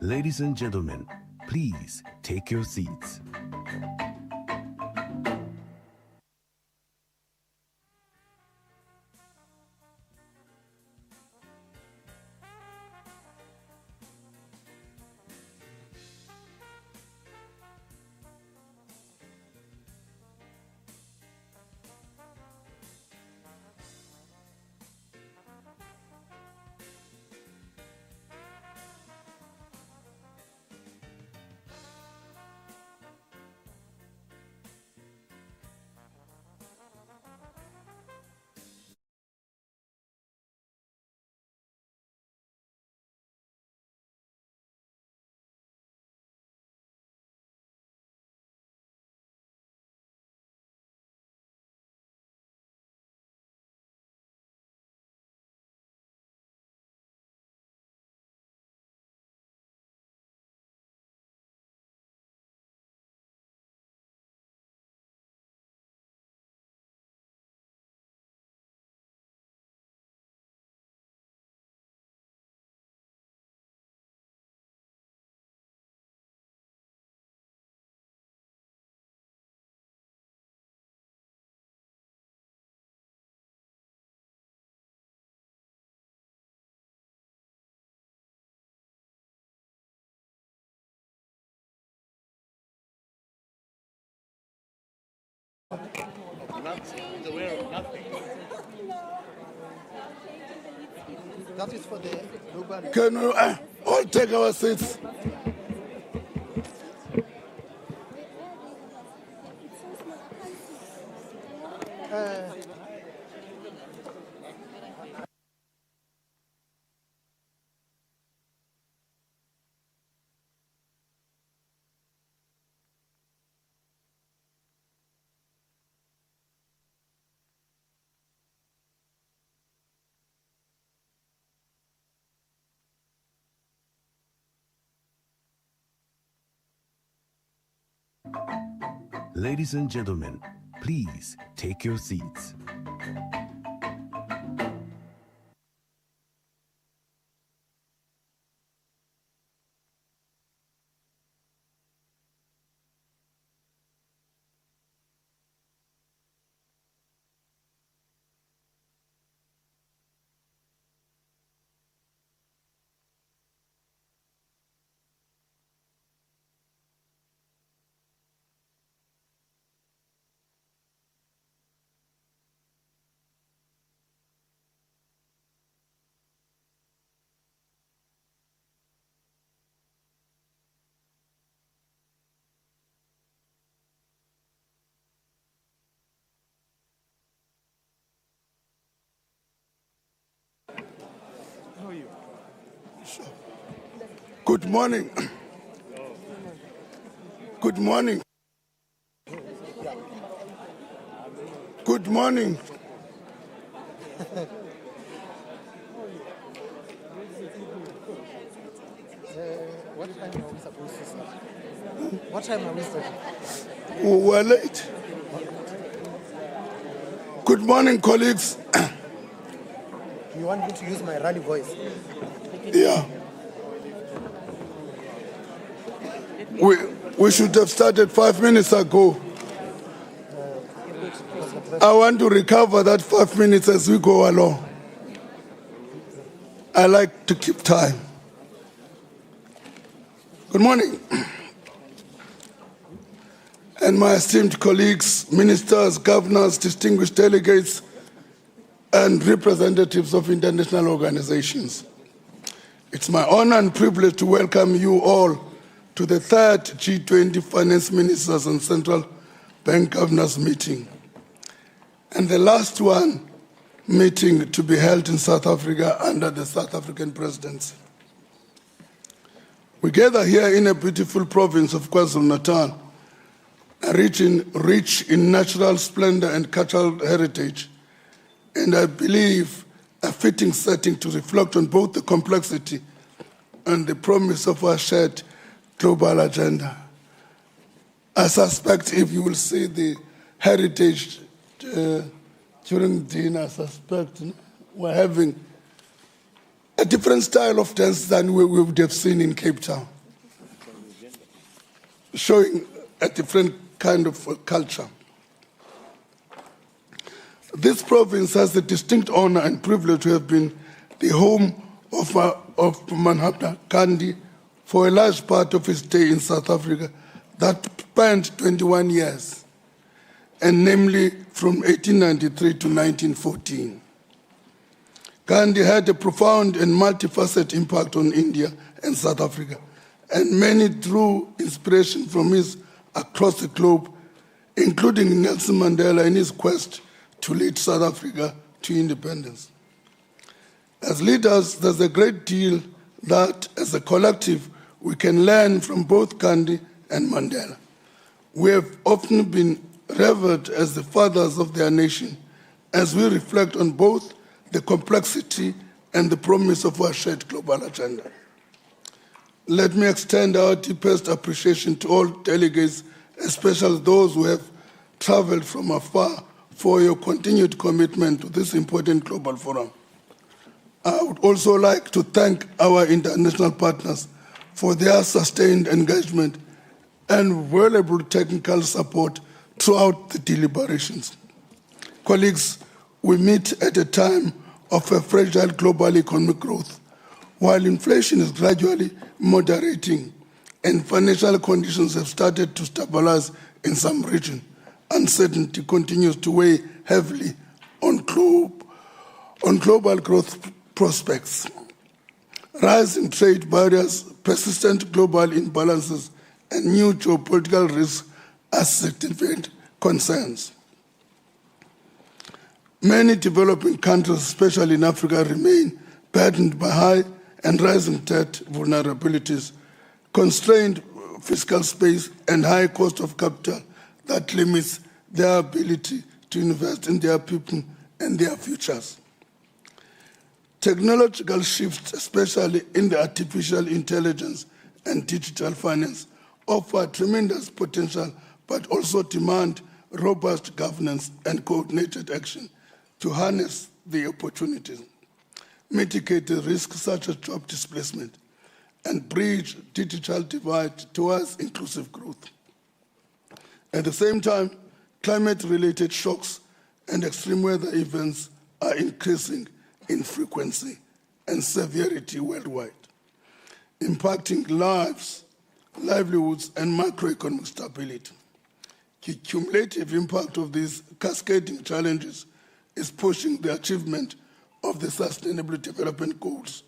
Ladies and gentlemen, please take your seats. That is for the nobody. Can we all take our seats? Ladies and gentlemen, please take your seats. Good morning. Good morning. Good morning. What time are we supposed to start? What time are we starting? We're late. Good morning, colleagues. You want me to use my rally voice? Yeah. We should have started 5 minutes ago. I want to recover that 5 minutes as we go along. I like to keep time. Good morning. And my esteemed colleagues, ministers, governors, distinguished delegates, and representatives of international organizations. It's my honor and privilege to welcome you all to the third G20 Finance Ministers and Central Bank Governors meeting, and the last one meeting to be held in South Africa under the South African presidency. We gather here in a beautiful province of KwaZulu Natal, a region rich in natural splendor and cultural heritage, and I believe a fitting setting to reflect on both the complexity and the promise of our shared global agenda. I suspect if you will see the heritage during dinner, I suspect we're having a different style of dance than we would have seen in Cape Town. showing a different kind of culture. This province has the distinct honor and privilege to have been the home of Mahatma Gandhi for a large part of his stay in South Africa that spanned 21 years, and namely from 1893 to 1914. Gandhi had a profound and multifaceted impact on India and South Africa, and many drew inspiration from his across the globe, including Nelson Mandela in his quest to lead South Africa to independence. As leaders, there's a great deal that, as a collective, we can learn from both Gandhi and Mandela. We have often been revered as the fathers of their nation as we reflect on both the complexity and the promise of our shared global agenda. Let me extend our deepest appreciation to all delegates, especially those who have traveled from afar, for your continued commitment to this important global forum. I would also like to thank our international partners for their sustained engagement and valuable technical support throughout the deliberations. Colleagues, we meet at a time of a fragile global economic growth, while inflation is gradually moderating and financial conditions have started to stabilize in some regions. Uncertainty continues to weigh heavily on global growth prospects. Rising trade barriers, persistent global imbalances, and new geopolitical risks are significant concerns. Many developing countries, especially in Africa, remain burdened by high and rising debt vulnerabilities, constrained fiscal space, and high cost of capital that limits their ability to invest in their people and their futures. Technological shifts, especially in the artificial intelligence and digital finance, offer tremendous potential, but also demand robust governance and coordinated action to harness the opportunities, mitigate the risks such as job displacement, and bridge digital divide towards inclusive growth. At the same time, climate-related shocks and extreme weather events are increasing in frequency and severity worldwide, impacting lives, livelihoods, and macroeconomic stability. The cumulative impact of these cascading challenges is pushing the achievement of the Sustainable Development Goals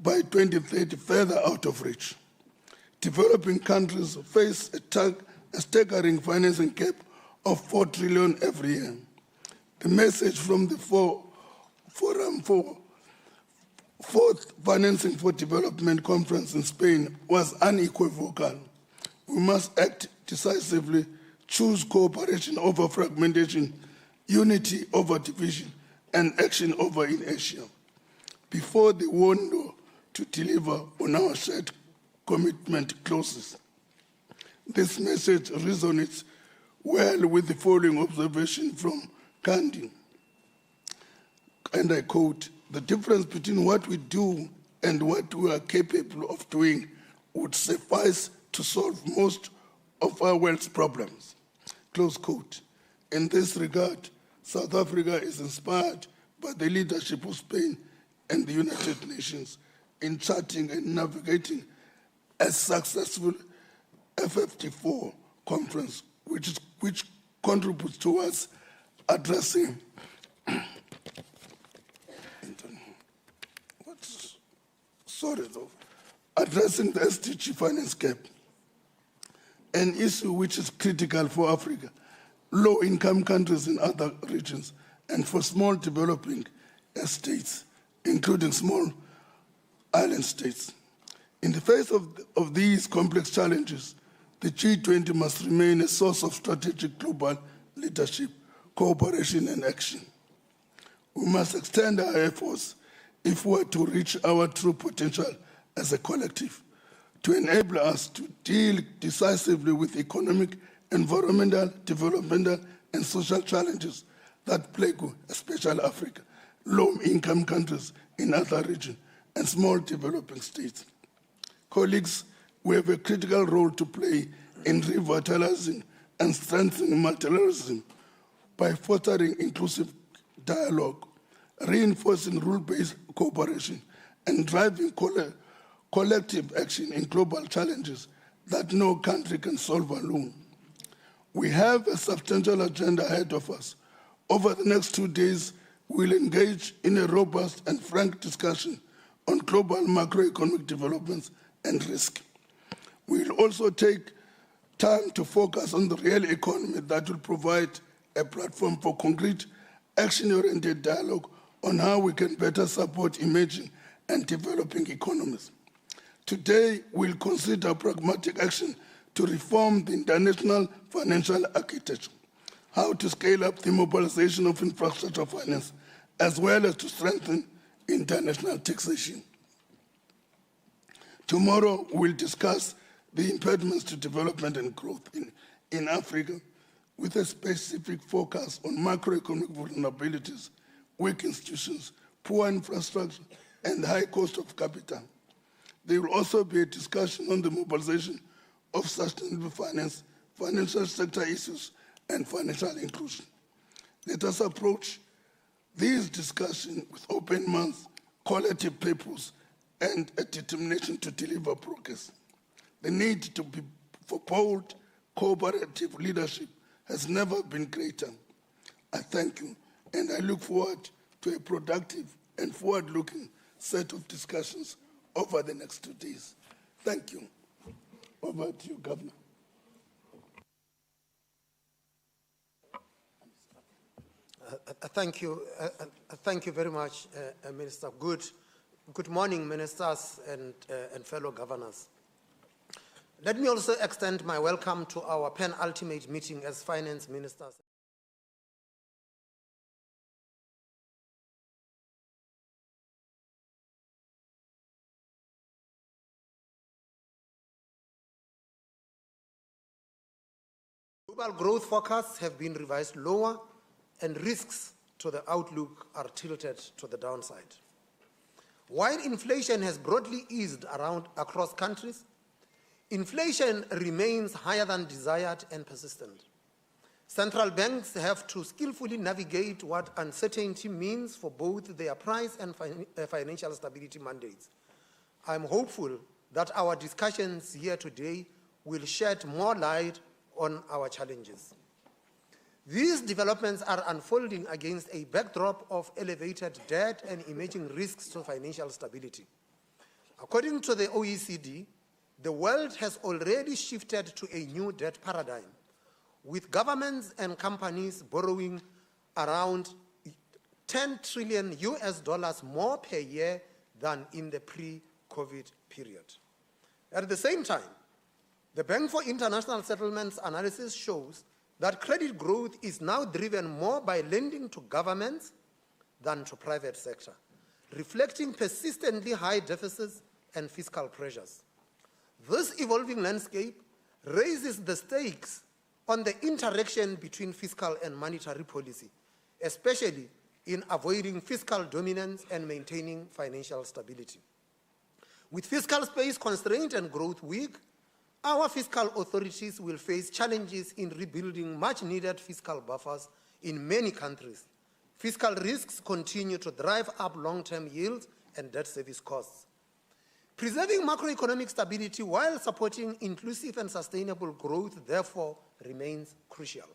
by 2030 further out of reach. Developing countries face a staggering financing gap of $4 trillion every year. The message from the Forum for Fourth Financing for Development Conference in Spain was unequivocal. We must act decisively, choose cooperation over fragmentation, unity over division, and action over inertia before the window to deliver on our shared commitment closes. This message resonates well with the following observation from Gandhi, and I quote, "The difference between what we do and what we are capable of doing would suffice to solve most of our world's problems," close quote. In this regard, South Africa is inspired by the leadership of Spain and the United Nations in charting and navigating a successful F54 conference, which contributes towards addressing addressing the SDG finance gap, an issue which is critical for Africa, low-income countries in other regions, and for small developing states, including small island states. In the face of these complex challenges, the G20 must remain a source of strategic global leadership, cooperation, and action. We must extend our efforts if we are to reach our true potential as a collective, to enable us to deal decisively with economic, environmental, developmental, and social challenges that plague especially Africa, low-income countries in other regions, and small developing states. Colleagues, we have a critical role to play in revitalizing and strengthening multilateralism by fostering inclusive dialogue, reinforcing rule-based cooperation, and driving collective action in global challenges that no country can solve alone. We have a substantial agenda ahead of us. Over the next 2 days, we'll engage in a robust and frank discussion on global macroeconomic developments and risk. We'll also take time to focus on the real economy that will provide a platform for concrete, action-oriented dialogue on how we can better support emerging and developing economies. Today, we'll consider pragmatic action to reform the international financial architecture, how to scale up the mobilization of infrastructure finance, as well as to strengthen international taxation. Tomorrow, we'll discuss the impediments to development and growth in Africa with a specific focus on macroeconomic vulnerabilities, weak institutions, poor infrastructure, and high cost of capital. There will also be a discussion on the mobilization of sustainable finance, financial sector issues, and financial inclusion. Let us approach these discussions with open minds, collective purpose, and a determination to deliver progress. The need for bold, cooperative leadership has never been greater. I thank you, and I look forward to a productive and forward-looking set of discussions over the next 2 days. Thank you. Over to you, Governor. Thank you very much, Minister. Good morning, ministers and fellow governors. Let me also extend my welcome to our penultimate meeting as finance ministers. Global growth forecasts have been revised lower, and risks to the outlook are tilted to the downside. While inflation has broadly eased across countries, inflation remains higher than desired and persistent. Central banks have to skillfully navigate what uncertainty means for both their price and financial stability mandates. I'm hopeful that our discussions here today will shed more light on our challenges. These developments are unfolding against a backdrop of elevated debt and emerging risks to financial stability. According to the OECD, the world has already shifted to a new debt paradigm, with governments and companies borrowing around $10 trillion more per year than in the pre-COVID period. At the same time, the Bank for International Settlements analysis shows that credit growth is now driven more by lending to governments than to private sector, reflecting persistently high deficits and fiscal pressures. This evolving landscape raises the stakes on the interaction between fiscal and monetary policy, especially in avoiding fiscal dominance and maintaining financial stability. With fiscal space constrained and growth weak, our fiscal authorities will face challenges in rebuilding much-needed fiscal buffers in many countries. Fiscal risks continue to drive up long-term yields and debt service costs. Preserving macroeconomic stability while supporting inclusive and sustainable growth, therefore, remains crucial.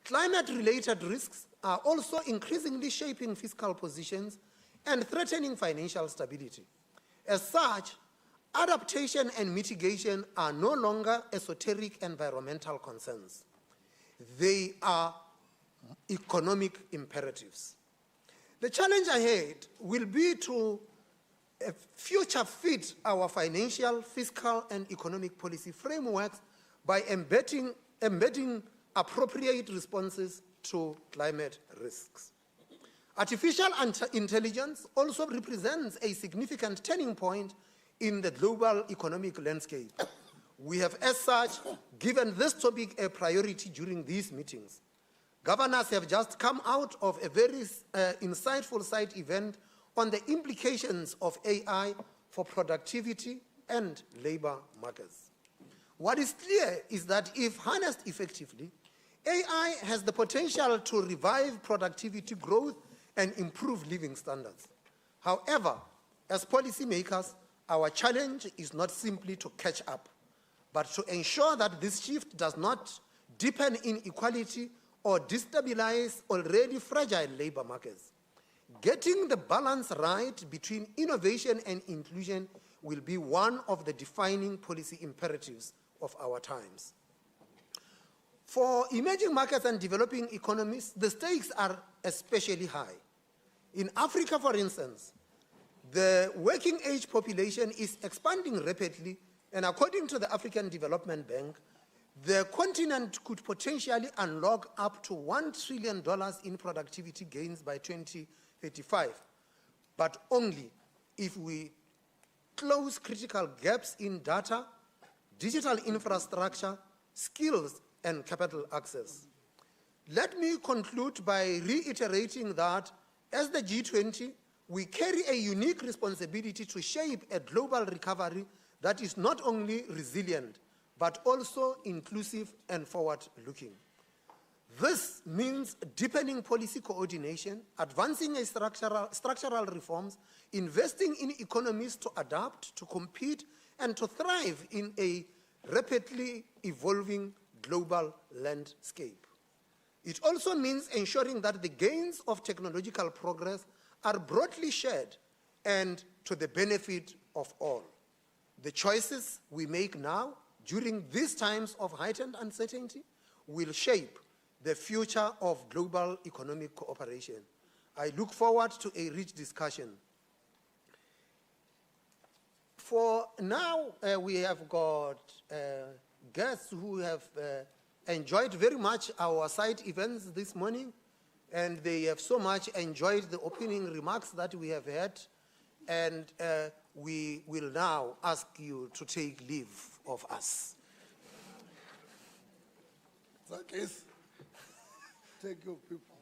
Climate-related risks are also increasingly shaping fiscal positions and threatening financial stability. As such, adaptation and mitigation are no longer esoteric environmental concerns. They are economic imperatives. The challenge ahead will be to future fit our financial, fiscal, and economic policy frameworks by embedding appropriate responses to climate risks. Artificial intelligence also represents a significant turning point in the global economic landscape. We have, as such, given this topic a priority during these meetings. Governors have just come out of a very insightful side event on the implications of AI for productivity and labor markets. What is clear is that if harnessed effectively, AI has the potential to revive productivity growth and improve living standards. However, as policymakers, our challenge is not simply to catch up, but to ensure that this shift does not deepen inequality or destabilize already fragile labor markets. Getting the balance right between innovation and inclusion will be one of the defining policy imperatives of our times. For emerging markets and developing economies, the stakes are especially high. In Africa, for instance, the working age population is expanding rapidly, and according to the African Development Bank, the continent could potentially unlock up to $1 trillion in productivity gains by 2035, but only if we close critical gaps in data, digital infrastructure, skills, and capital access. Let me conclude by reiterating that as the G20, we carry a unique responsibility to shape a global recovery that is not only resilient, but also inclusive and forward-looking. This means deepening policy coordination, advancing structural reforms, investing in economies to adapt, to compete, and to thrive in a rapidly evolving global landscape. It also means ensuring that the gains of technological progress are broadly shared and to the benefit of all. The choices we make now, during these times of heightened uncertainty, will shape the future of global economic cooperation. I look forward to a rich discussion. For now, we have got guests who have enjoyed very much our side events this morning, and they have so much enjoyed the opening remarks that we have had, and we will now ask you to take leave of us. Zakis, take your people.